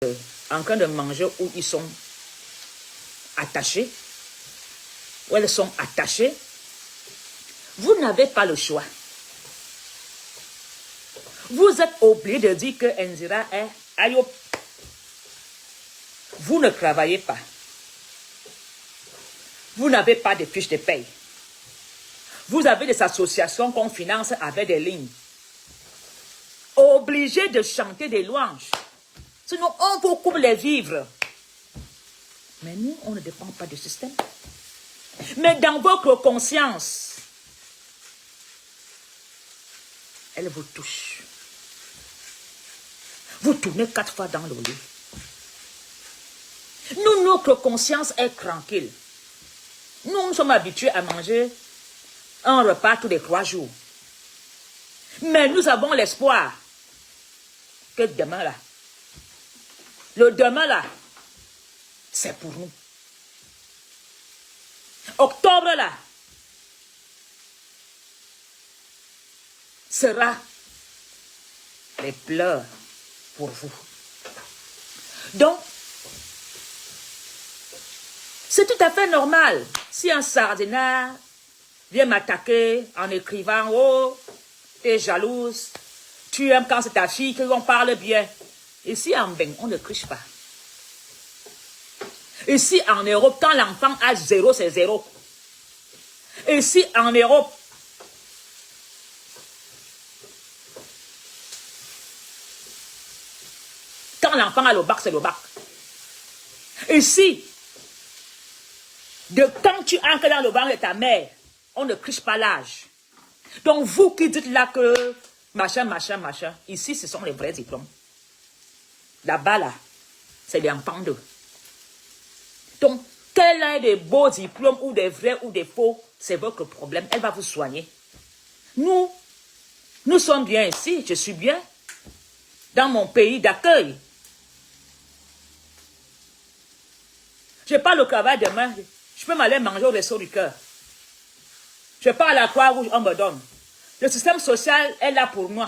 en train de manger où ils sont attachés, où elles sont attachées, vous n'avez pas le choix. Vous êtes obligé de dire que Enzira est Ayop. Vous ne travaillez pas. Vous n'avez pas de fiches de paye. Vous avez des associations qu'on finance avec des lignes. Obligé de chanter des louanges. Sinon, on vous coupe les vivres. Mais nous, on ne dépend pas du système. Mais dans votre conscience, elle vous touche. Vous tournez 4 fois dans le lit. Nous, notre conscience est tranquille. Nous sommes habitués à manger un repas tous les 3 jours. Mais nous avons l'espoir que demain là, le demain là, c'est pour nous. Octobre là, sera les pleurs pour vous. Donc, c'est tout à fait normal si un sardinat vient m'attaquer en écrivant « Oh, t'es jalouse, tu aimes quand c'est ta fille que l'on parle bien. » Ici en Beng, on ne triche pas. Ici en Europe, quand l'enfant a 0, c'est 0. Ici en Europe, quand l'enfant a le bac, c'est le bac. Ici, quand tu entres dans le bac de ta mère, on ne triche pas l'âge. Donc vous qui dites là que machin, machin, machin, ici ce sont les vrais diplômes. Là-bas là, c'est des enfants d'eux. Donc, quel est des beaux diplômes ou des vrais ou des faux, c'est votre problème. Elle va vous soigner. Nous sommes bien ici. Je suis bien dans mon pays d'accueil. Je n'ai pas le travail demain. Je peux m'aller manger au resto du cœur. Je pars à la Croix-Rouge, on me donne. Le système social est là pour moi.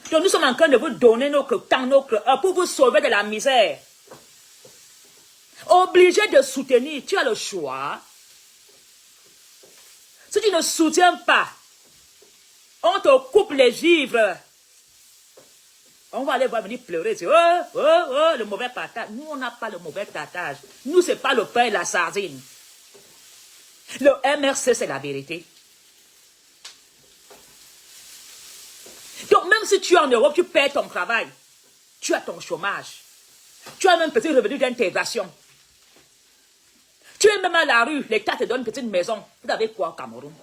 Donc, nous sommes en train de vous donner notre temps, notre heure pour vous sauver de la misère. Obligé de soutenir, tu as le choix. Si tu ne soutiens pas, on te coupe les vivres. On va aller voir venir pleurer. Le mauvais partage. Nous, on n'a pas le mauvais partage. Nous, ce n'est pas le pain et la sardine. Le MRC, c'est la vérité. Donc, même si tu es en Europe, tu perds ton travail. Tu as ton chômage. Tu as même un petit revenu d'intégration. Tu es même à la rue, l'État te donne une petite maison. Vous avez quoi au Cameroun?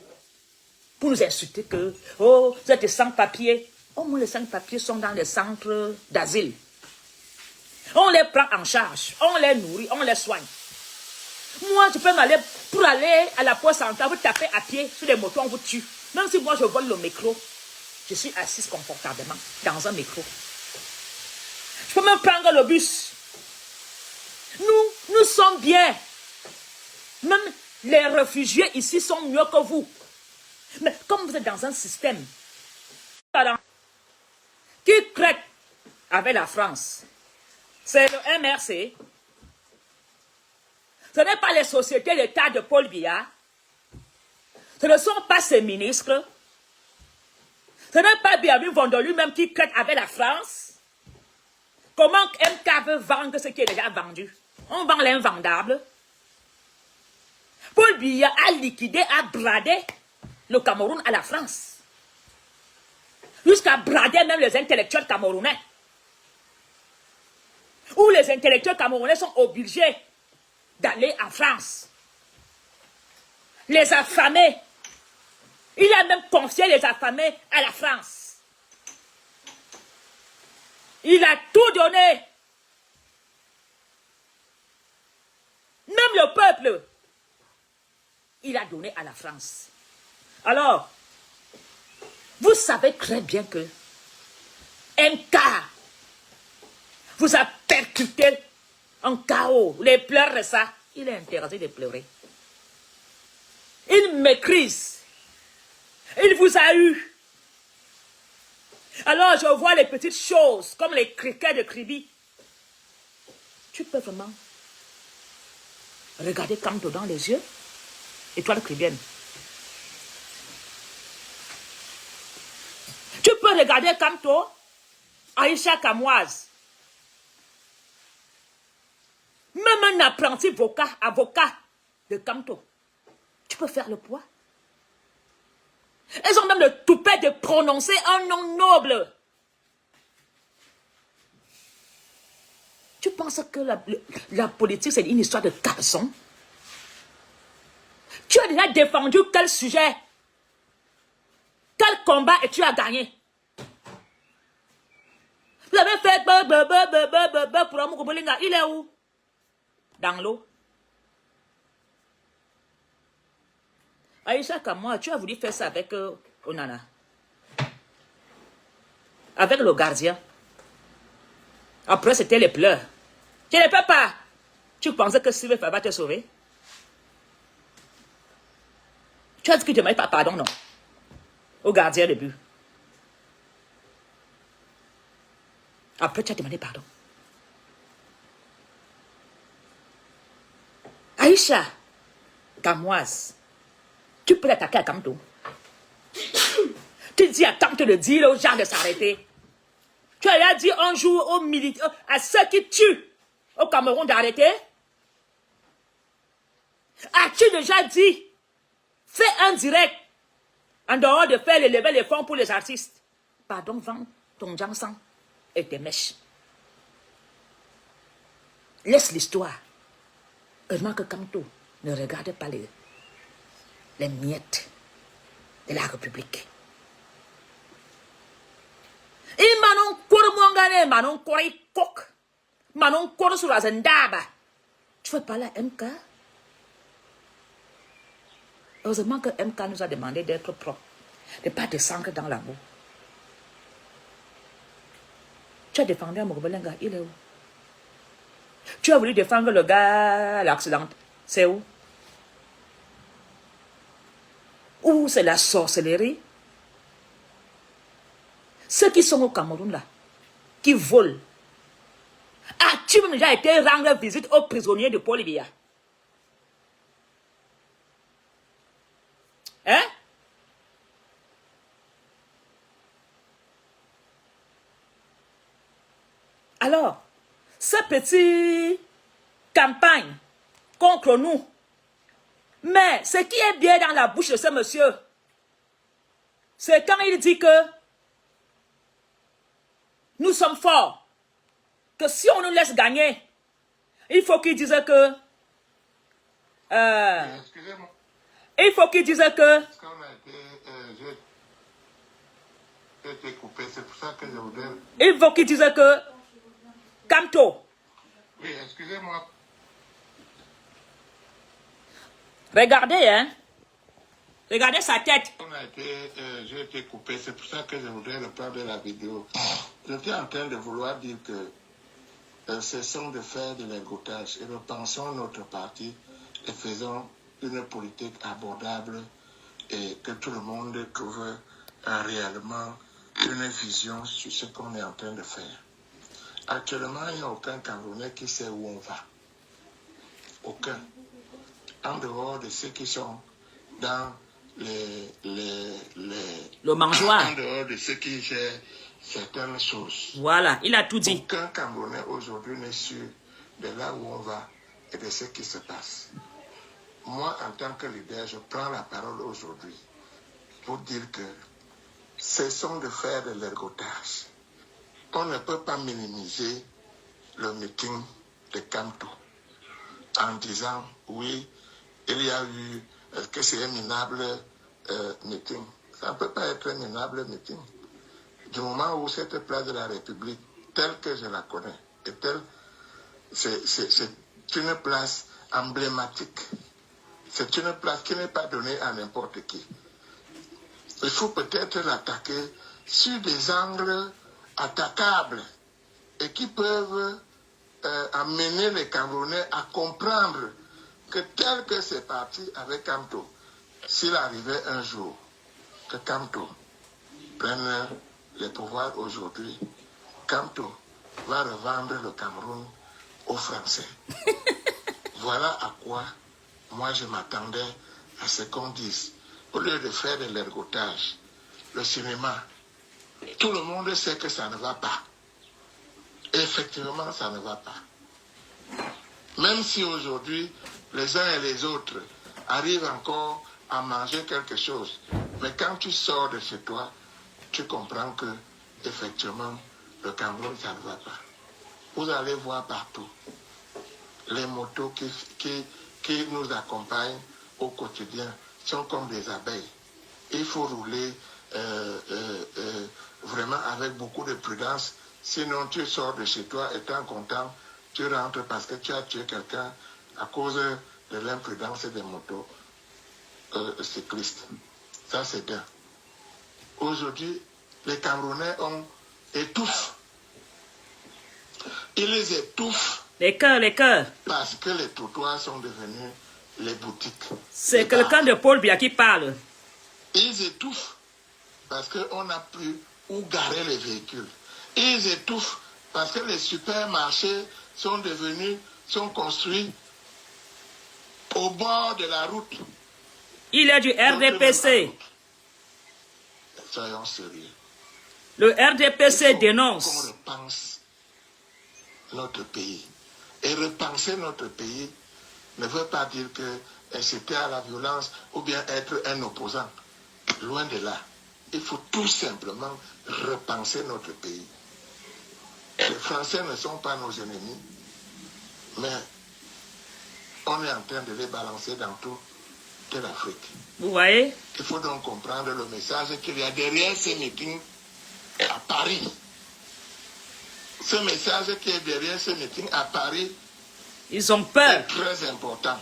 Pour nous insulter que, oh, vous êtes des sans-papiers. Au moins les sans-papiers sont dans les centres d'asile. On les prend en charge, on les nourrit, on les soigne. Moi, je peux m'aller, pour aller à la poste centrale, vous tapez à pied sur les motos, on vous tue. Même si moi je vole le métro, je suis assise confortablement dans un métro. Je peux même prendre le bus. Nous sommes bien. Même les réfugiés ici sont mieux que vous. Mais comme vous êtes dans un système qui traite avec la France, c'est le MRC. Ce n'est pas les sociétés d'État de Paul Biya. Ce ne sont pas ses ministres. Ce n'est pas Bienvenu Vondor lui-même qui traite avec la France. Comment MK veut vendre ce qui est déjà vendu? On vend l'invendable. Paul Biya a liquidé, a bradé le Cameroun à la France. Jusqu'à brader même les intellectuels camerounais. Où les intellectuels camerounais sont obligés d'aller en France. Les affamés. Il a même confié les affamés à la France. Il a tout donné. Même le peuple. Il a donné à la France. Alors, vous savez très bien que MK vous a percuté en chaos. Les pleurs de ça, il est interdit de pleurer. Il méprise. Il vous a eu. Alors je vois les petites choses, comme les criquets de Kribi. Tu peux vraiment regarder Kamto dans les yeux, étoile chrétienne. Tu peux regarder Kamto, Aïcha Kamoise. Même un apprenti avocat de Kamto, tu peux faire le poids. Elles ont même le toupet de prononcer un nom noble. Tu penses que la politique, c'est une histoire de garçon? Tu as déjà défendu quel sujet? Quel combat et tu as gagné? Vous avez fait pour Amour Bolinga. Il est où? Dans l'eau. Aïcha Kamoa, tu as voulu faire ça avec Onana. Avec le gardien. Après, c'était les pleurs. Tu ne peux pas. Tu pensais que Sylvain va te sauver? Tu as dit que tu ne demandais pas pardon, non? Au gardien de but. Après, tu as demandé pardon. Aïcha Kamoise, tu peux l'attaquer à Kamto. Tu dis à Kamto de dire aux gens de s'arrêter. Tu as dit un jour aux militaires, à ceux qui tuent au Cameroun d'arrêter. As-tu déjà dit, fais un direct, en dehors de faire lever les fonds pour les artistes? Pardon, vends ton jansan et tes mèches. Laisse l'histoire. Heureusement que Kamto ne regarde pas les miettes de la République. Et manon kormongane, manon kori kok, manon kor sur la zendaba. Tu veux parler à MK? Heureusement que MK nous a demandé d'être propre, de ne pas descendre dans la boue. Tu as défendu un Mogobelenga, il est où? Tu as voulu défendre le gars, l'accident, c'est où? Où c'est la sorcellerie? Ceux qui sont au Cameroun là, qui volent. As-tu même déjà été rendre visite aux prisonniers de Paul Biya? Hein? Alors, ce petit campagne contre nous, mais ce qui est bien dans la bouche de ce monsieur, c'est quand il dit que nous sommes forts, que si on nous laisse gagner, il faut qu'il dise que... Excusez-moi. Il faut qu'il dise que... J'ai été coupé, c'est pour ça que je voudrais... Il faut qu'il dise que... Kamto. Oui, excusez-moi. Regardez, hein. Regardez sa tête. J'ai été coupé, c'est pour ça que je voudrais reprendre la vidéo. J'étais en train de vouloir dire que cessons de faire de l'ergotage et repensons notre parti et faisons une politique abordable et que tout le monde trouve réellement une vision sur ce qu'on est en train de faire. Actuellement, il n'y a aucun Camerounais qui sait où on va. Aucun. En dehors de ceux qui sont dans le mangeoire. En dehors de ceux qui gèrent certaines choses. Voilà, il a tout dit. Aucun Camerounais aujourd'hui n'est sûr de là où on va et de ce qui se passe. Moi, en tant que leader, je prends la parole aujourd'hui pour dire que cessons de faire de l'ergotage. On ne peut pas minimiser le meeting de Kamto en disant oui, il y a eu que c'est un minable meeting. Ça ne peut pas être un minable meeting. Du moment où cette place de la République, telle que je la connais, et telle, c'est une place emblématique. C'est une place qui n'est pas donnée à n'importe qui. Il faut peut-être l'attaquer sur des angles attaquables et qui peuvent amener les Camerounais à comprendre que tel que c'est parti avec Kamto, s'il arrivait un jour que Kamto prenne les pouvoirs aujourd'hui, Kamto va revendre le Cameroun aux Français. Voilà à quoi moi je m'attendais à ce qu'on dise. Au lieu de faire de l'ergotage, le cinéma, tout le monde sait que ça ne va pas. Et effectivement, ça ne va pas. Même si aujourd'hui, les uns et les autres arrivent encore à manger quelque chose, mais quand tu sors de chez toi, tu comprends que, effectivement, le Cameroun, ça ne va pas. Vous allez voir partout les motos qui nous accompagnent au quotidien sont comme des abeilles. Il faut rouler vraiment avec beaucoup de prudence, sinon tu sors de chez toi étant content, tu rentres parce que tu as tué quelqu'un à cause de l'imprudence des motos cyclistes. Ça c'est bien. Aujourd'hui, les Camerounais étouffent. Ils les étouffent. Les cœurs. Parce que les trottoirs sont devenus les boutiques. C'est quelqu'un de Paul Biya qui parle. Ils étouffent parce qu'on n'a plus où garer les véhicules. Ils étouffent parce que les supermarchés sont construits au bord de la route. Il est du RDPC. Soyons sérieux. Le RDPC dénonce. Qu'on repense notre pays. Et repenser notre pays ne veut pas dire que c'était à la violence ou bien être un opposant. Loin de là. Il faut tout simplement repenser notre pays. Les Français ne sont pas nos ennemis, mais on est en train de les balancer dans toute l'Afrique. Vous voyez? Il faut donc comprendre le message qu'il y a derrière ces meetings à Paris. Ce message qui est derrière ce meeting à Paris, ils ont peur. est très important.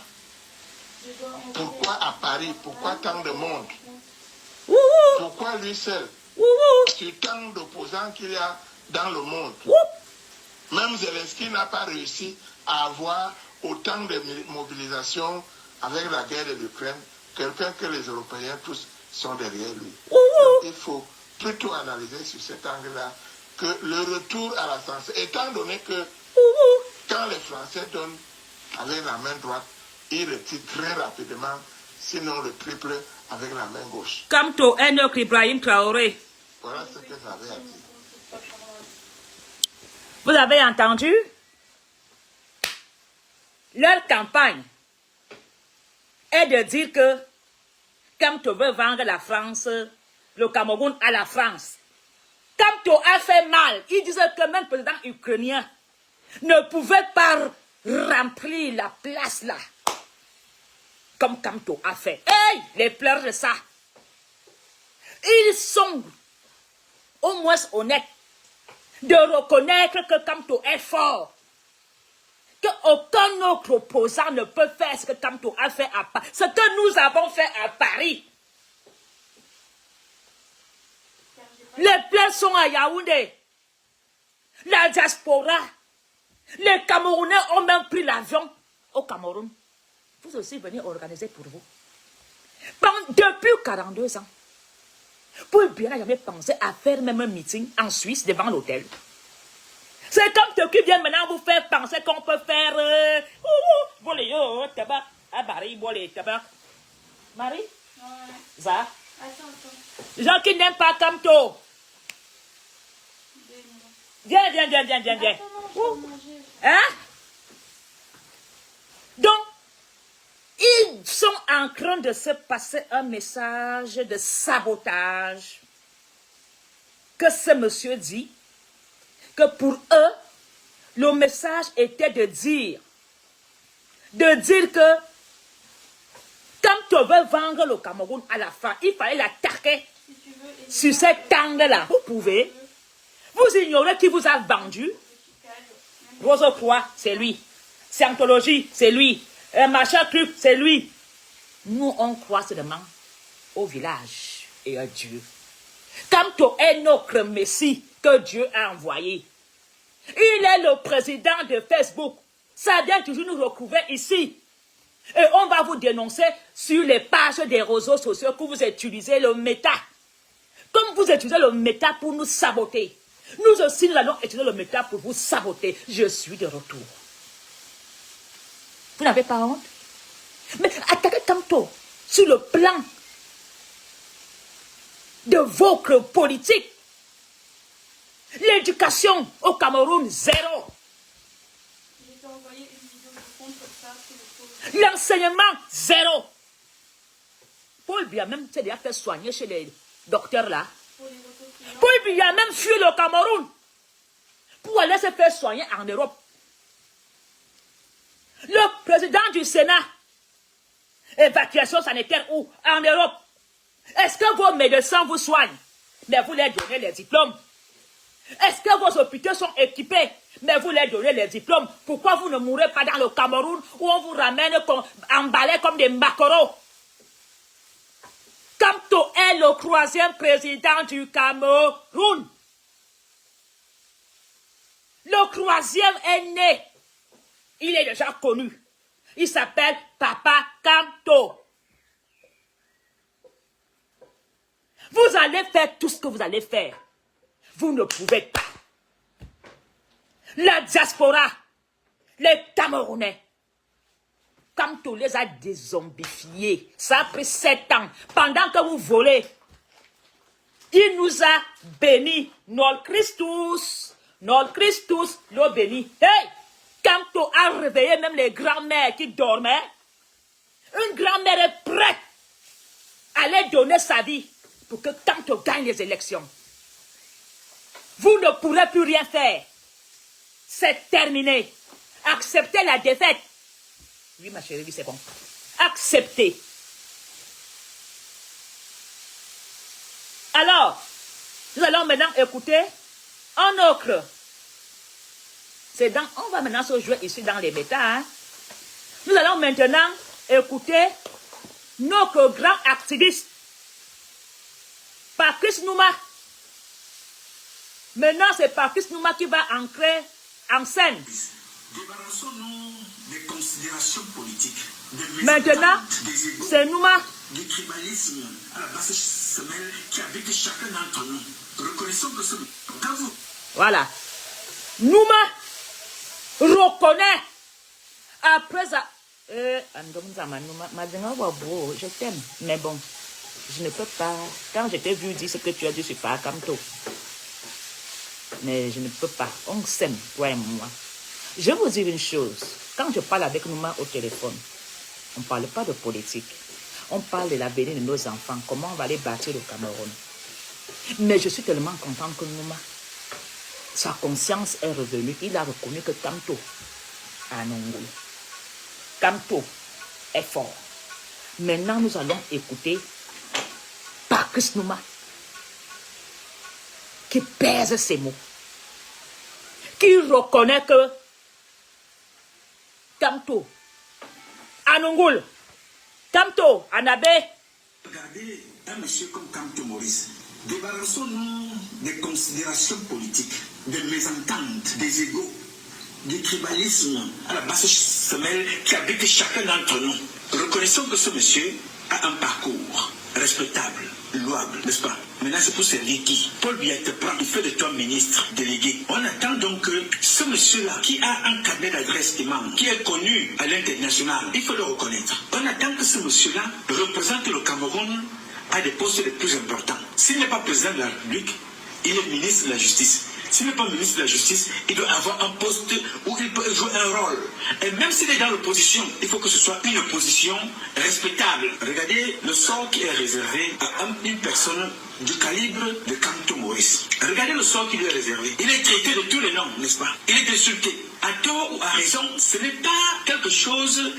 Pourquoi à Paris? Pourquoi tant de monde? Pourquoi lui seul? Sur tant d'opposants qu'il y a dans le monde. Même Zelensky n'a pas réussi à avoir autant de mobilisation avec la guerre de l'Ukraine. Quelqu'un que les Européens tous sont derrière lui. Donc il faut plutôt analyser sur cet angle-là que le retour à la France, étant donné que quand les Français donnent avec la main droite, ils retirent très rapidement, sinon le triple avec la main gauche. Kamto Enoch Ibrahim Traoré. Voilà ce que j'avais à dire. Vous avez entendu? Leur campagne est de dire que Kamto veut vendre la France, le Cameroun à la France. Kamto a fait mal. Il disait que même le président ukrainien ne pouvait pas remplir la place là. Comme Kamto a fait. Hey, les pleurs de ça. Ils sont au moins honnêtes de reconnaître que Kamto est fort. Qu'aucun autre opposant ne peut faire ce que Kamto a fait à Paris. Ce que nous avons fait à Paris. Les pleurs sont à Yaoundé. La diaspora. Les Camerounais ont même pris l'avion au Cameroun. Vous aussi venez organiser pour vous. Depuis 42 ans. Paul Biya n'a jamais pensé à faire même un meeting en Suisse devant l'hôtel. C'est comme ceux qui viennent maintenant vous faire penser qu'on peut faire... tabac. Ah, Marie, tabac. Marie? Ouais. Ça? Attends. Les gens qui n'aiment pas Kamto. Viens. Attends, Hein? Donc, ils sont en train de se passer un message de sabotage que ce monsieur dit que pour eux, le message était de dire que quand tu veux vendre le Cameroun à la fin, il fallait l'attaquer sur cet angle-là. Vous pouvez. Vous ignorez qui vous a vendu. Rose Croix, c'est lui. Scientologie, c'est lui. Machin truc, c'est lui. Nous, on croit seulement au village et à Dieu. Kamto est notre Messie que Dieu a envoyé. Il est le président de Facebook. Ça vient toujours nous recouvrir ici. Et on va vous dénoncer sur les pages des réseaux sociaux que vous utilisez le méta. Comme vous utilisez le méta pour nous saboter. Nous aussi, nous allons utiliser le méta pour vous saboter. Je suis de retour. Vous n'avez pas honte? Mais attaquez Kamto sur le plan de votre politique. L'éducation au Cameroun, zéro. L'enseignement, zéro. Paul Biya même s'est déjà fait soigner chez les docteurs là. Paul Biya même fui le Cameroun pour aller se faire soigner en Europe. Le président du Sénat, évacuation sanitaire où? En Europe. Est-ce que vos médecins vous soignent? Mais vous leur donnez les diplômes. Est-ce que vos hôpitaux sont équipés? Mais vous leur donnez les diplômes. Pourquoi vous ne mourrez pas dans le Cameroun où on vous ramène emballés comme des maquereaux? Kamto est le 3e président du Cameroun. Le 3e est né. Il est déjà connu. Il s'appelle Papa Kamto. Vous allez faire tout ce que vous allez faire. Vous ne pouvez pas. La diaspora, les Camerounais, Kamto les a dézombifiés. Ça a pris 7 ans. Pendant que vous volez, il nous a bénis. Nol Christus, l'eau béni. Hey! Kamto a réveillé même les grands-mères qui dormaient. Une grand-mère est prête à aller donner sa vie pour que Kamto gagne les élections. Vous ne pourrez plus rien faire. C'est terminé. Acceptez la défaite. Oui, ma chérie, c'est bon. Acceptez. Alors, nous allons maintenant écouter un autre. On va maintenant se jouer ici dans les méta. Hein. Nous allons maintenant écouter notre grand activiste, Patrice Nouma. Maintenant, c'est Patrice Nouma qui va entrer en scène. Débarrassons-nous des considérations politiques. Maintenant, c'est Nouma. Du tribalisme à la basse semelle qui habite chacun d'entre nous. Reconnaissons que ce quand vous... Voilà. Nouma reconnaît après ça. Je t'aime, mais bon, je ne peux pas. Quand je t'ai vu dire ce que tu as dit, je suis pas Kamto. Mais je ne peux pas. On s'aime, toi et moi. Je vais vous dire une chose. Quand je parle avec Nouma au téléphone, on ne parle pas de politique. On parle de l'avenir de nos enfants. Comment on va aller bâtir le Cameroun. Mais je suis tellement contente que Nouma, sa conscience est revenue. Il a reconnu que Kamto a Nongolo. Kamto est fort. Maintenant, nous allons écouter Patrice Nouma qui pèse ses mots. Qui reconnaît que Kamto a Nongolo. Kamto, Anabé. Regardez un monsieur comme Kamto Maurice. Débarrassons-nous des considérations politiques, des mésententes, des égaux, du tribalisme à la basse semelle qui habite chacun d'entre nous. Reconnaissons que ce monsieur a un parcours respectable, louable, n'est-ce pas? Maintenant, c'est pour servir qui? Paul Biya te prend, il fait de toi ministre délégué. On attend donc que ce monsieur-là, qui a un carnet d'adresse imam, qui est connu à l'international, il faut le reconnaître. On attend que ce monsieur-là représente le Cameroun à des postes les plus importants. S'il n'est pas président de la République, il est ministre de la Justice. S'il n'est pas ministre de la Justice, il doit avoir un poste où il peut jouer un rôle. Et même s'il est dans l'opposition, il faut que ce soit une opposition respectable. Regardez le sort qui est réservé à une personne du calibre de Kamto Maurice. Regardez le sort qui lui est réservé. Il est traité de tous les noms, n'est-ce pas? Il est insulté. À tort ou à raison, ce n'est pas quelque chose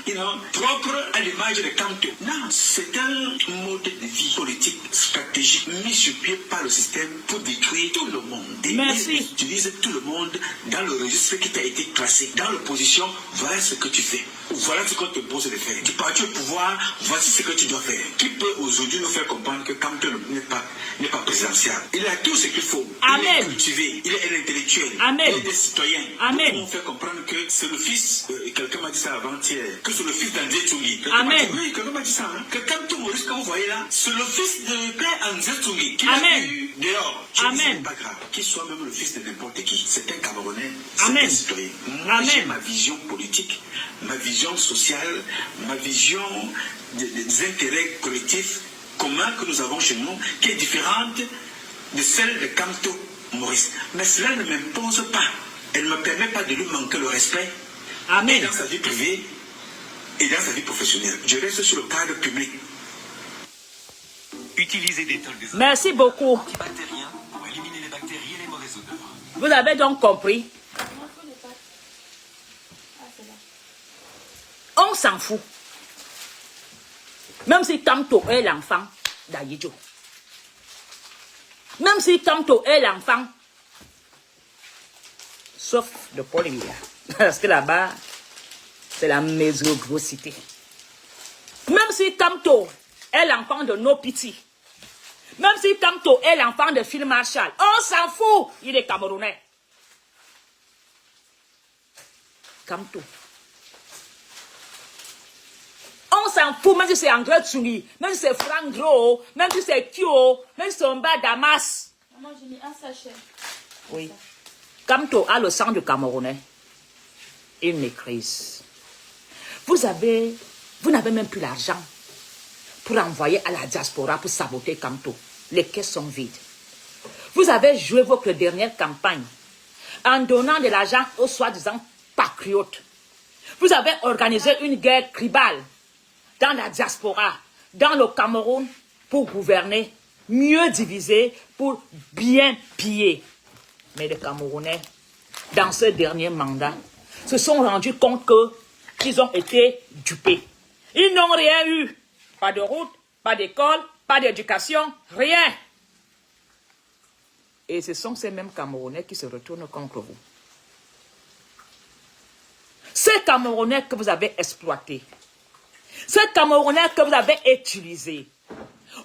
propre à l'image de Kamto. Non, c'est un mode de vie politique, stratégique, mis sur pied par le système pour détruire tout le monde. Et merci. il utilise tout le monde dans le registre qui t'a été classé. Dans l'opposition, voilà ce que tu fais. Voilà ce qu'on te pose de faire. Du parti au pouvoir, voici ce que tu dois faire. Qui peut aujourd'hui nous faire comprendre que Kamto n'est pas n'est pas présidentiable. Il a tout ce qu'il faut. Amen. Il est cultivé, il est un intellectuel, Amen. il est des citoyens. Amen. Nous, on fait comprendre que c'est le fils, quelqu'un m'a dit ça avant-hier, que c'est le fils d'André Tsoumi. Amen. Oui, quelqu'un m'a dit ça. Hein? Que Kamto Maurice, quand vous voyez là, c'est le fils de père André Tsoumi qui l'a eu dehors. Amen. Ce n'est pas grave. Qu'il soit même le fils de n'importe qui. C'est un Camerounais, c'est Amen. un citoyen. Moi, Amen. j'ai ma vision politique, ma vision sociale, ma vision des intérêts collectifs communs que nous avons chez nous, qui est différente de celle de Kamto Maurice. Mais cela ne m'impose pas. Elle ne me permet pas de lui manquer le respect. Amen. Et dans sa vie privée et dans sa vie professionnelle. Je reste sur le cadre public. Utilisez des tôles des Merci beaucoup. antibactériens pour éliminer les bactéries et les mauvaises odeurs. Vous avez donc compris. On s'en fout. Même si Kamto est l'enfant d'Ayidjo. Même si Kamto est l'enfant. Sauf de Paul Biya. Parce que là-bas, c'est la mésogrossité. Même si Kamto est l'enfant de No Pity. Même si Kamto est l'enfant de Phil Marshall. On s'en fout. Il est Camerounais. Kamto. On s'en fout, même si c'est André Tsoumi, même si c'est Frank Gros, même si c'est Kyo, même si c'est Omba Damas. Maman, j'ai mis un sachet. Oui. Kamto a le sang du Camerounais. Il maîtrise. Vous n'avez même plus l'argent pour envoyer à la diaspora pour saboter Kamto. Les caisses sont vides. Vous avez joué votre dernière campagne en donnant de l'argent aux soi-disant patriotes. Vous avez organisé une guerre tribale dans la diaspora, dans le Cameroun, pour gouverner, mieux diviser, pour bien piller. Mais les Camerounais, dans ce dernier mandat, se sont rendus compte qu'ils ont été dupés. Ils n'ont rien eu. Pas de route, pas d'école, pas d'éducation, rien. Et ce sont ces mêmes Camerounais qui se retournent contre vous. Ces Camerounais que vous avez exploités, ces Camerounais que vous avez utilisés,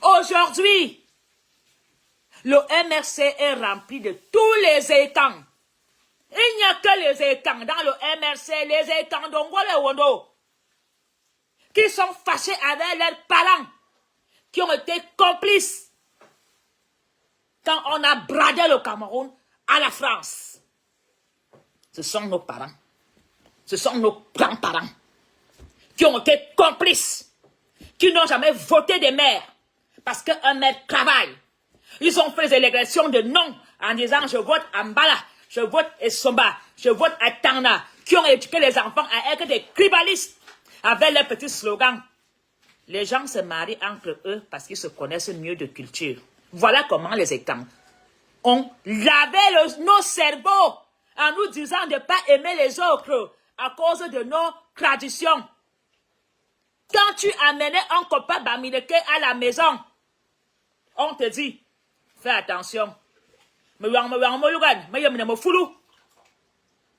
aujourd'hui, le MRC est rempli de tous les étangs. Il n'y a que les étangs dans le MRC, les étangs d'Ongole et Wondo, qui sont fâchés avec leurs parents, qui ont été complices quand on a bradé le Cameroun à la France. Ce sont nos parents, ce sont nos grands-parents qui ont été complices, qui n'ont jamais voté des maires, parce qu'un maire travaille. Ils ont fait des élections de non en disant je vote à Mbala, je vote à Somba, je vote à Tana, qui ont éduqué les enfants à être des tribalistes avec leurs petits slogans. Les gens se marient entre eux parce qu'ils se connaissent mieux de culture. Voilà comment les étangs ont lavé nos cerveaux en nous disant de ne pas aimer les autres à cause de nos traditions. Quand tu amenais un copain Bamileke à la maison, on te dit, fais attention.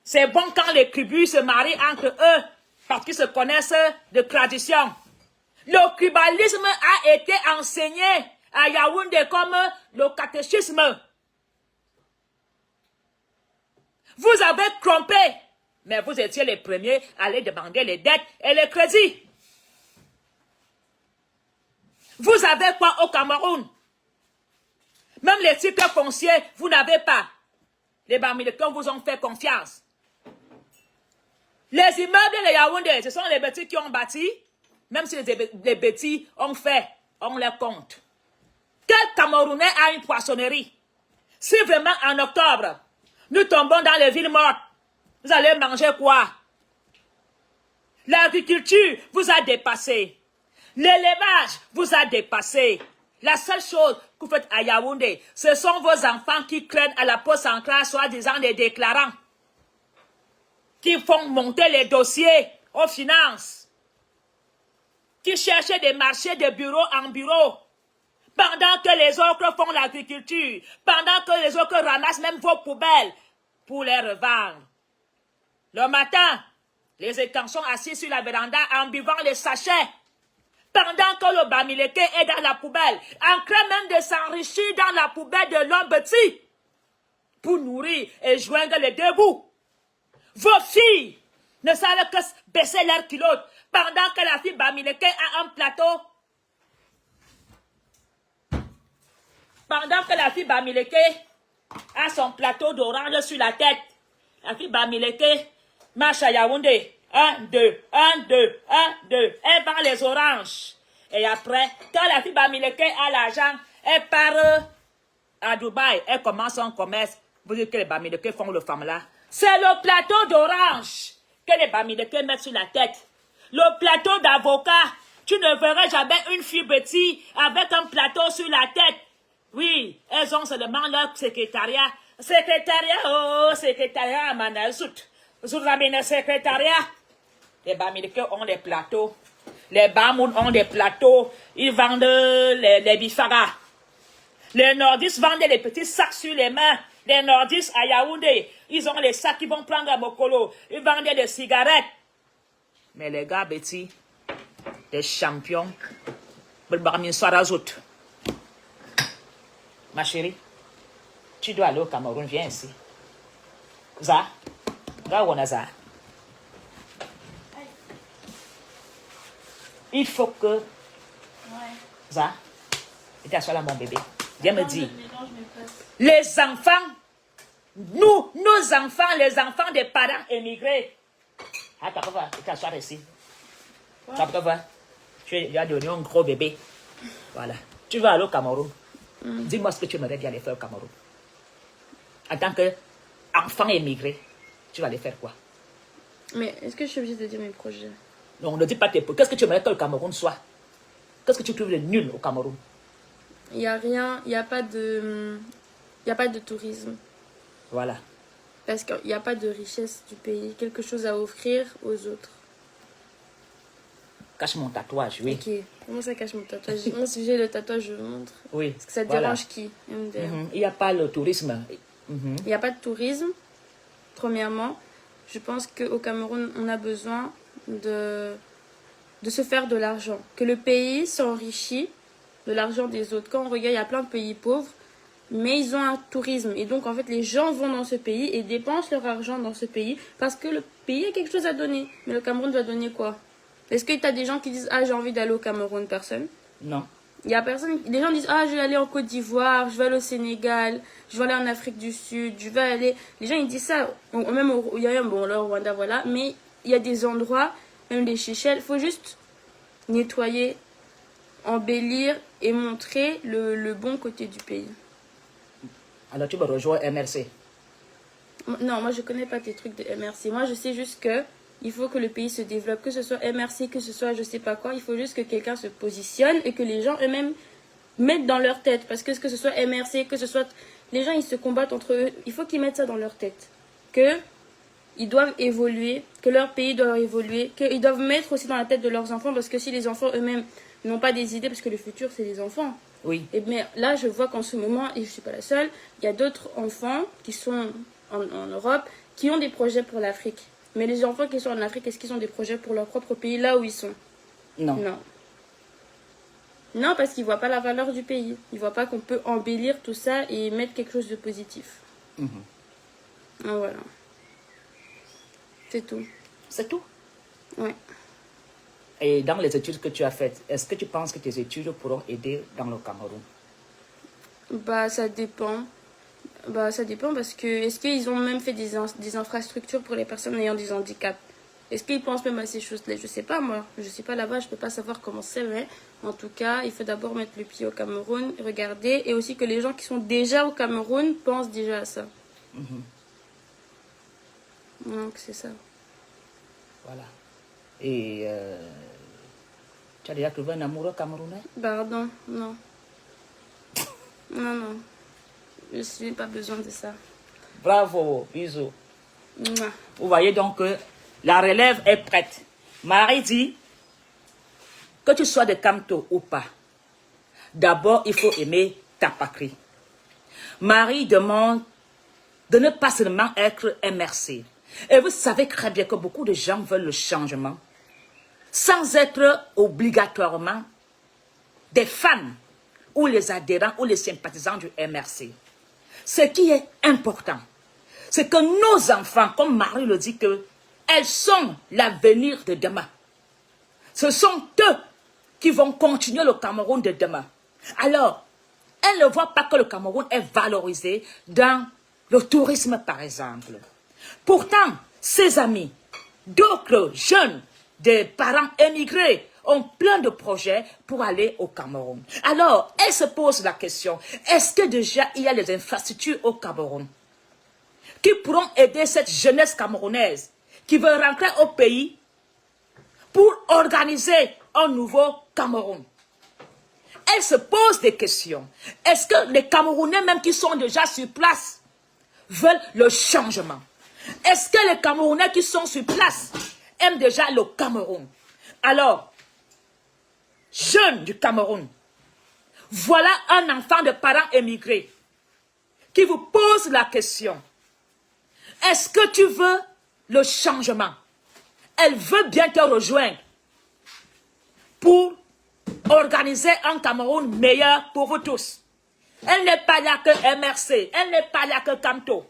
C'est bon quand les tribus se marient entre eux parce qu'ils se connaissent de tradition. Le tribalisme a été enseigné à Yaoundé comme le catéchisme. Vous avez trompé, mais vous étiez les premiers à aller demander les dettes et les crédits. Vous avez quoi au Cameroun? Même les titres fonciers, vous n'avez pas. Les Bamilekons vous ont fait confiance. Les immeubles de Yaoundé, ce sont les bêtis qui ont bâti. Même si les bêtis ont fait, on les compte. Quel Camerounais a une poissonnerie? Si vraiment en octobre, nous tombons dans les villes mortes, vous allez manger quoi? L'agriculture vous a dépassé. L'élevage vous a dépassé. La seule chose que vous faites à Yaoundé, ce sont vos enfants qui craignent à la poste centrale, soi-disant des déclarants, qui font monter les dossiers aux finances, qui cherchent des marchés de bureau en bureau, pendant que les autres font l'agriculture, pendant que les autres ramassent même vos poubelles pour les revendre. Le matin, les étangs sont assis sur la véranda en buvant les sachets. pendant que le Bamileke est dans la poubelle, en train même de s'enrichir dans la poubelle de l'homme petit, pour nourrir et joindre les deux bouts. Vos filles ne savent que baisser leurs culottes, pendant que la fille Bamileke a un plateau. Pendant que la fille Bamileke a son plateau d'orange sur la tête. La fille Bamileke marche à Yaoundé. 1, 2, 1, 2, 1, 2. Elle vend les oranges. Et après, quand la fille Bamileke a l'argent, elle part à Dubaï. Elle commence son commerce. Vous dites que les Bamileke font le femme là. C'est le plateau d'orange que les Bamileke mettent sur la tête. Le plateau d'avocat. Tu ne verras jamais une fille petite avec un plateau sur la tête. Oui, elles ont seulement leur secrétariat. Secrétariat, Manazout. Zouzamine secrétariat. Les Bamileke ont des plateaux. Les Bamoun ont des plateaux. Ils vendent les bifagas. Les nordistes vendent les petits sacs sur les mains. Les nordistes à Yaoundé, ils ont les sacs qu'ils vont prendre à Mokolo. Ils vendent des cigarettes. Mais les gars, Betty, des champions. Ma chérie, tu dois aller au Cameroun, viens ici. Za, Za. Il faut que... Za, et t'assois là, mon bébé. Viens me dire. Les enfants, nos enfants, les enfants des parents émigrés. Ah, t'as pas vu, t'assois ici. T'as pas vu, tu as donné un gros bébé. Voilà. Tu vas aller au Cameroun. Dis-moi ce que tu aimerais bien aller faire au Cameroun. En tant qu'enfant émigré, tu vas aller faire quoi? Mais est-ce que je suis obligée de dire mes projets? Non, ne dis pas tes projets. Qu'est-ce que tu aimerais que le Cameroun soit? Qu'est-ce que tu trouves de nul au Cameroun? Il n'y a rien, il n'y a pas de tourisme. Voilà. Parce qu'il n'y a pas de richesse du pays, quelque chose à offrir aux autres. Cache mon tatouage, oui. Ok, comment ça cache mon tatouage? Moi, si j'ai le tatouage, je le montre. Oui. Parce que ça voilà. dérange qui? MDR. Il n'y a pas le tourisme. Il n'y a pas de tourisme. Premièrement, je pense qu'au Cameroun, on a besoin de se faire de l'argent. Que le pays s'enrichit de l'argent des autres. Quand on regarde, il y a plein de pays pauvres, mais ils ont un tourisme. Et donc, en fait, les gens vont dans ce pays et dépensent leur argent dans ce pays parce que le pays a quelque chose à donner. Mais le Cameroun doit donner quoi? Est-ce que tu as des gens qui disent « Ah, j'ai envie d'aller au Cameroun ?» Personne. Non. Il y a personne. Les gens disent « Ah, je vais aller en Côte d'Ivoire, je vais aller au Sénégal, je vais aller en Afrique du Sud, je vais aller... » Les gens, ils disent ça. Même il y a bon, là, au Rwanda, voilà. Mais il y a des endroits, même des Seychelles, il faut juste nettoyer, embellir et montrer le bon côté du pays. Alors, tu vas rejoindre MRC. Non, moi, je connais pas tes trucs de MRC. Moi, je sais juste que il faut que le pays se développe, que ce soit MRC, que ce soit je sais pas quoi. Il faut juste que quelqu'un se positionne et que les gens eux-mêmes mettent dans leur tête. Parce que ce soit MRC, que ce soit... Les gens, ils se combattent entre eux. Il faut qu'ils mettent ça dans leur tête. Qu'ils doivent évoluer, que leur pays doit évoluer, qu'ils doivent mettre aussi dans la tête de leurs enfants. Parce que si les enfants eux-mêmes n'ont pas des idées, parce que le futur, c'est les enfants. Oui. Mais là, je vois qu'en ce moment, et je ne suis pas la seule, il y a d'autres enfants qui sont en Europe qui ont des projets pour l'Afrique. Mais les enfants qui sont en Afrique, est-ce qu'ils ont des projets pour leur propre pays, là où ils sont? Non. Non. Non, parce qu'ils ne voient pas la valeur du pays. Ils ne voient pas qu'on peut embellir tout ça et mettre quelque chose de positif. Voilà. C'est tout. C'est tout. Ouais. Et dans les études que tu as faites, est-ce que tu penses que tes études pourront aider dans le Cameroun? Bah, ça dépend. Ça dépend parce que est-ce qu'ils ont même fait des infrastructures pour les personnes ayant des handicaps? Est-ce qu'ils pensent même à ces choses-là? Je sais pas, moi. Je sais pas là-bas, je peux pas savoir comment c'est, mais en tout cas, il faut d'abord mettre le pied au Cameroun, regarder, et aussi que les gens qui sont déjà au Cameroun pensent déjà à ça. Donc, c'est ça. Voilà. Et tu as déjà trouvé un amoureux camerounais? Pardon, non. Non. Je n'ai pas besoin de ça. Bravo, bisous. Mouah. Vous voyez donc que la relève est prête. Marie dit que tu sois de Kamto ou pas. D'abord, il faut aimer ta patrie. Marie demande de ne pas seulement être MRC. Et vous savez très bien que beaucoup de gens veulent le changement. sans être obligatoirement des fans ou les adhérents ou les sympathisants du MRC. Ce qui est important, c'est que nos enfants, comme Marie le dit, elles sont l'avenir de demain. Ce sont eux qui vont continuer le Cameroun de demain. Alors, elles ne voient pas que le Cameroun est valorisé dans le tourisme, par exemple. Pourtant, ses amis, d'autres jeunes, des parents émigrés, ont plein de projets pour aller au Cameroun. Alors, elles se posent la question, est-ce que déjà il y a des infrastructures au Cameroun qui pourront aider cette jeunesse camerounaise qui veut rentrer au pays pour organiser un nouveau Cameroun? Elles se posent des questions. Est-ce que les Camerounais même qui sont déjà sur place veulent le changement? Est-ce que les Camerounais qui sont sur place aiment déjà le Cameroun? Alors, jeunes du Cameroun, voilà un enfant de parents émigrés qui vous pose la question. Est-ce que tu veux le changement? Elle veut bien te rejoindre pour organiser un Cameroun meilleur pour vous tous. Elle n'est pas là que MRC, elle n'est pas là que Camto.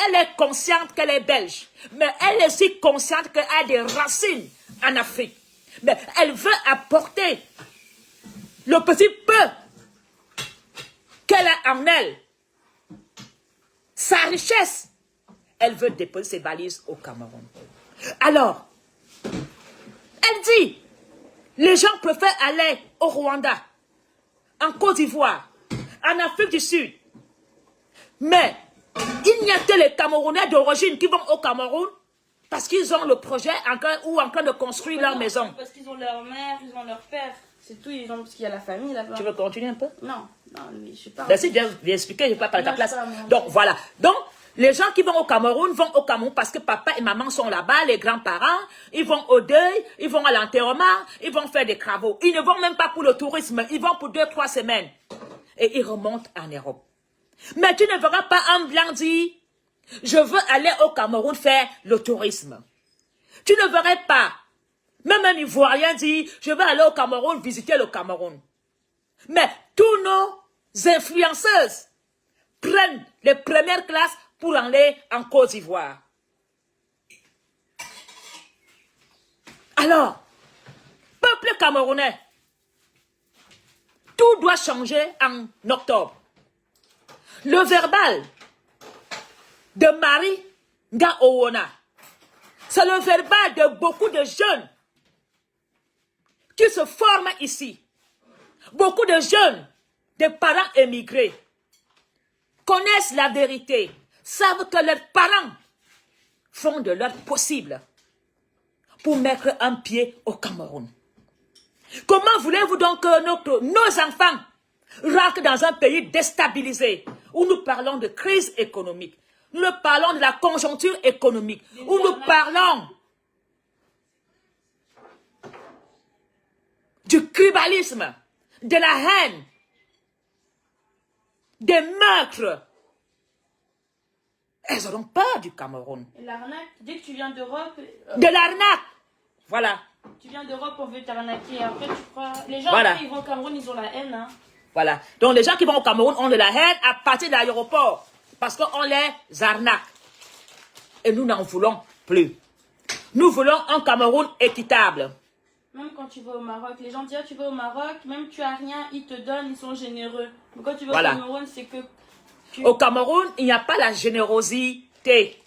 Elle est consciente qu'elle est belge, mais elle est aussi consciente qu'elle a des racines en Afrique. Mais elle veut apporter le petit peu qu'elle a en elle, sa richesse. Elle veut déposer ses valises au Cameroun. Alors, elle dit, les gens préfèrent aller au Rwanda, en Côte d'Ivoire, en Afrique du Sud. Mais il n'y a que les Camerounais d'origine qui vont au Cameroun parce qu'ils ont le projet en train de construire leur maison. Parce qu'ils ont leur mère, ils ont leur père. C'est tout, ils ont, parce qu'il y a la famille là-bas. Tu veux continuer un peu? Non, mais je sais pas. Ben, si je viens expliquer, je ne vais pas parler de ta Non, place. je sais pas, moi. Donc voilà. Donc, les gens qui vont au Cameroun parce que papa et maman sont là-bas, les grands-parents, ils vont au deuil, ils vont à l'enterrement, ils vont faire des travaux. Ils ne vont même pas pour le tourisme, ils vont pour 2-3 semaines. Et ils remontent en Europe. Mais tu ne verras pas un blanc dire, je veux aller au Cameroun faire le tourisme. Tu ne verrais pas, même un Ivoirien dire, je veux aller au Cameroun visiter le Cameroun. Mais tous nos influenceuses prennent les premières classes pour aller en Côte d'Ivoire. Alors, peuple camerounais, tout doit changer en octobre. Le verbal de Marie Nga-Owona, c'est le verbal de beaucoup de jeunes qui se forment ici. Beaucoup de jeunes, des parents émigrés, connaissent la vérité, savent que leurs parents font de leur possible pour mettre un pied au Cameroun. Comment voulez-vous donc que nos enfants rentrent dans un pays déstabilisé où nous parlons de crise économique, nous parlons de la conjoncture économique, où nous parlons du tribalisme, de la haine, des meurtres? Elles auront peur du Cameroun. L'arnaque, dès que tu viens d'Europe... De l'arnaque. Voilà. Tu viens d'Europe, on veut t'arnaquer. Après, tu crois... Les gens, Voilà. après, ils vont au Cameroun, ils ont la haine. Hein. Voilà. Donc les gens qui vont au Cameroun ont de la haine à partir de l'aéroport. Parce qu'on les arnaque. Et nous n'en voulons plus. Nous voulons un Cameroun équitable. Même quand tu vas au Maroc, les gens disent, ah, tu vas au Maroc, même tu as rien, ils te donnent, ils sont généreux. Mais quand tu vas Voilà. au Cameroun, c'est que... Au Cameroun, il n'y a pas la générosité.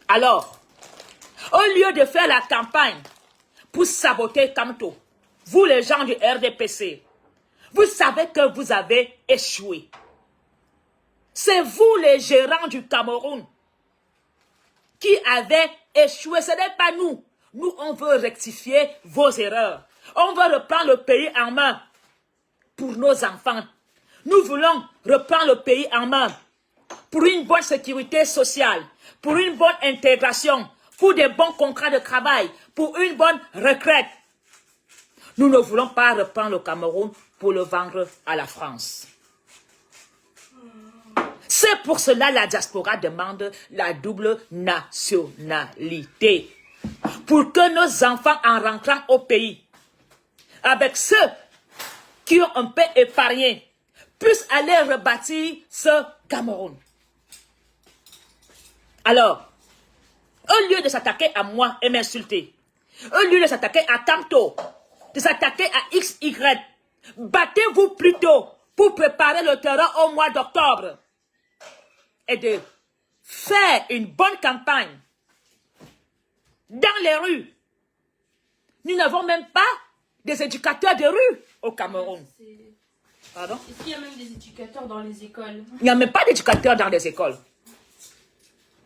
Alors, au lieu de faire la campagne pour saboter Camto, vous les gens du RDPC, vous savez que vous avez échoué. C'est vous les gérants du Cameroun qui avez échoué. Ce n'est pas nous. Nous, on veut rectifier vos erreurs. On veut reprendre le pays en main pour nos enfants. Nous voulons reprendre le pays en main pour une bonne sécurité sociale, pour une bonne intégration, pour des bons contrats de travail, pour une bonne retraite. Nous ne voulons pas reprendre le Cameroun pour le vendre à la France. C'est pour cela que la diaspora demande la double nationalité. pour que nos enfants, en rentrant au pays, avec ceux qui ont un peu épargné, puissent aller rebâtir ce Cameroun. Alors, au lieu de s'attaquer à moi et m'insulter, au lieu de s'attaquer à Kamto, de s'attaquer à XY, battez-vous plutôt pour préparer le terrain au mois d'octobre et de faire une bonne campagne dans les rues. Nous n'avons même pas des éducateurs de rue au Cameroun. Pardon? Est-ce qu'il y a même des éducateurs dans les écoles? Il n'y a même pas d'éducateurs dans les écoles.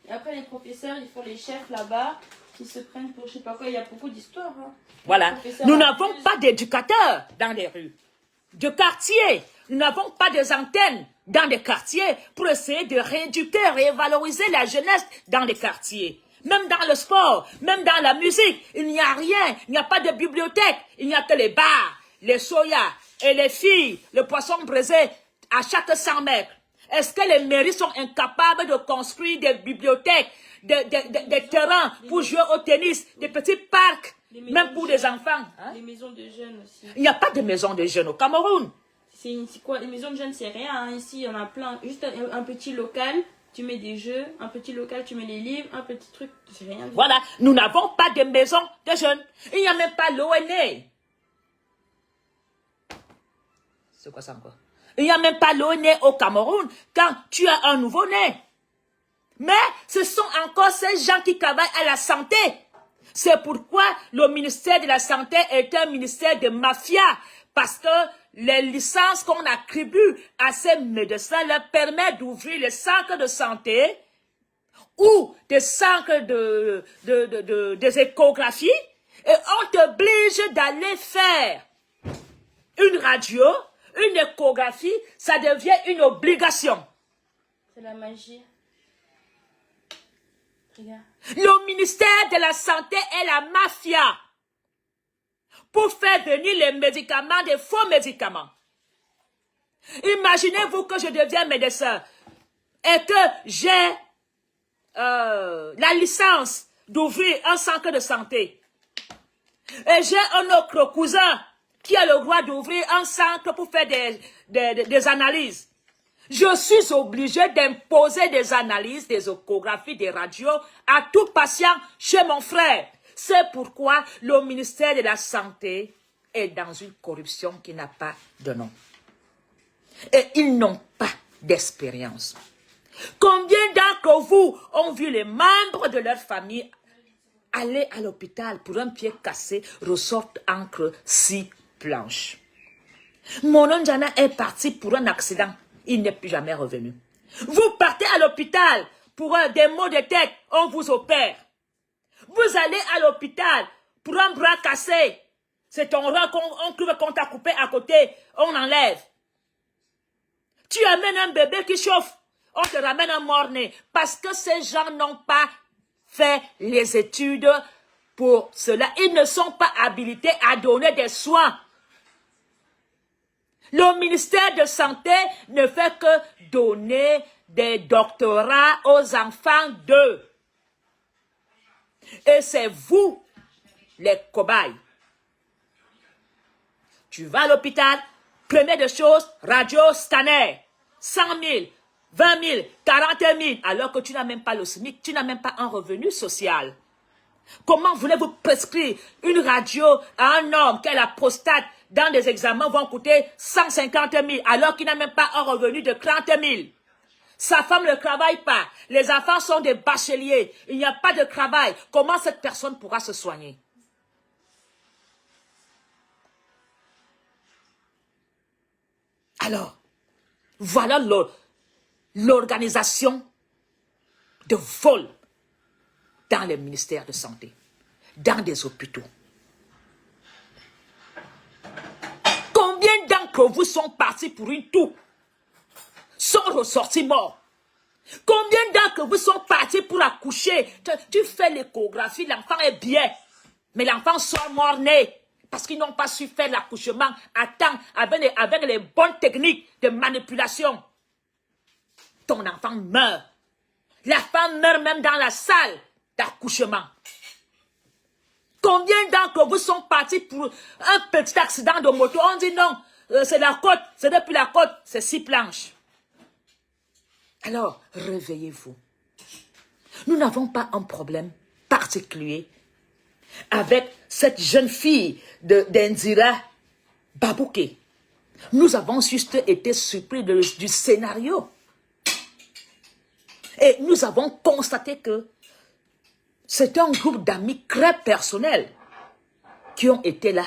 Et après, les professeurs, ils font les chefs là-bas, qui se prennent pour je sais pas quoi. Il y a beaucoup d'histoires. Hein. Voilà. Nous n'avons pas d'éducateurs dans les rues, de quartiers. Nous n'avons pas des antennes dans les quartiers pour essayer de rééduquer, révaloriser la jeunesse dans les quartiers. Même dans le sport, même dans la musique, il n'y a rien. Il n'y a pas de bibliothèque. Il n'y a que les bars, les soya et les filles, le poisson braisé à chaque 100 mètres. Est-ce que les mairies sont incapables de construire des bibliothèques, des terrains pour jouer au tennis, des petits parcs, même pour des enfants? Hein? Les maisons de jeunes aussi. Il n'y a pas de maison de jeunes au Cameroun. C'est quoi? Les maisons de jeunes, c'est rien. Hein. Ici, il y en a plein. Juste un petit local, tu mets des jeux. Un petit local, tu mets les livres. Un petit truc, c'est rien. Voilà, nous n'avons pas de maison de jeunes. Il n'y a même pas l'ONE. C'est quoi ça encore? Il n'y a même pas l'ONE au Cameroun quand tu as un nouveau-né. Mais ce sont encore ces gens qui travaillent à la santé. C'est pourquoi le ministère de la Santé est un ministère de mafia. Parce que les licences qu'on attribue à ces médecins leur permettent d'ouvrir les centres de santé ou des centres des échographies et on t'oblige d'aller faire une radio, une échographie, ça devient une obligation. C'est la magie. Regarde. Le ministère de la Santé est la mafia pour faire venir les médicaments, des faux médicaments. Imaginez-vous que je deviens médecin et que j'ai la licence d'ouvrir un centre de santé. Et j'ai un autre cousin qui a le droit d'ouvrir un centre pour faire des analyses. Je suis obligé d'imposer des analyses, des échographies, des radios à tout patient chez mon frère. C'est pourquoi le ministère de la Santé est dans une corruption qui n'a pas de nom. Et ils n'ont pas d'expérience. Combien d'entre vous ont vu les membres de leur famille aller à l'hôpital pour un pied cassé, ressortent entre 6 planches? Mon Njana est parti pour un accident. Il n'est plus jamais revenu. Vous partez à l'hôpital pour des maux de tête, on vous opère. Vous allez à l'hôpital pour un bras cassé. C'est ton rein qu'on t'a coupé à côté, on enlève. Tu amènes un bébé qui chauffe, on te ramène un mort-né. Parce que ces gens n'ont pas fait les études pour cela. Ils ne sont pas habilités à donner des soins. Le ministère de Santé ne fait que donner des doctorats aux enfants d'eux. Et c'est vous, les cobayes. Tu vas à l'hôpital, première des choses, radio, scanner, 100 000, 20 000, 40 000, alors que tu n'as même pas le SMIC, tu n'as même pas un revenu social. Comment voulez-vous prescrire une radio à un homme qui a la prostate dans des examens vont coûter 150 000 alors qu'il n'a même pas un revenu de 30 000? Sa femme ne travaille pas, les enfants sont des bacheliers, il n'y a pas de travail. Comment cette personne pourra se soigner? Alors, voilà l'organisation de vol dans les ministères de santé, dans des hôpitaux. Combien d'entre vous sont partis pour une toux, sont ressortis morts? Combien d'entre vous sont partis pour accoucher? Tu fais l'échographie, l'enfant est bien, mais l'enfant sort mort-né parce qu'ils n'ont pas su faire l'accouchement à temps avec les bonnes techniques de manipulation. Ton enfant meurt. La femme meurt même dans la salle d'accouchement. Combien d'entre vous sont partis pour un petit accident de moto? On dit non, c'est la côte, c'est depuis la côte, c'est 6 planches. Alors, réveillez-vous. Nous n'avons pas un problème particulier avec cette jeune fille d'Indira Babouké. Nous avons juste été surpris du scénario. Et nous avons constaté que c'est un groupe d'amis très personnels qui ont été là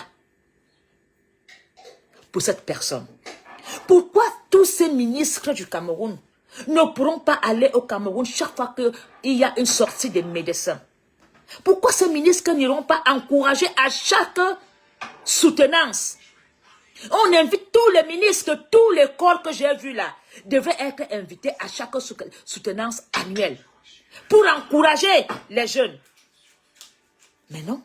pour cette personne. Pourquoi tous ces ministres du Cameroun ne pourront pas aller au Cameroun chaque fois qu'il y a une sortie des médecins? Pourquoi ces ministres n'iront pas encourager à chaque soutenance? On invite tous les ministres, tous les corps que j'ai vus là, devraient être invités à chaque soutenance annuelle pour encourager les jeunes. Mais non,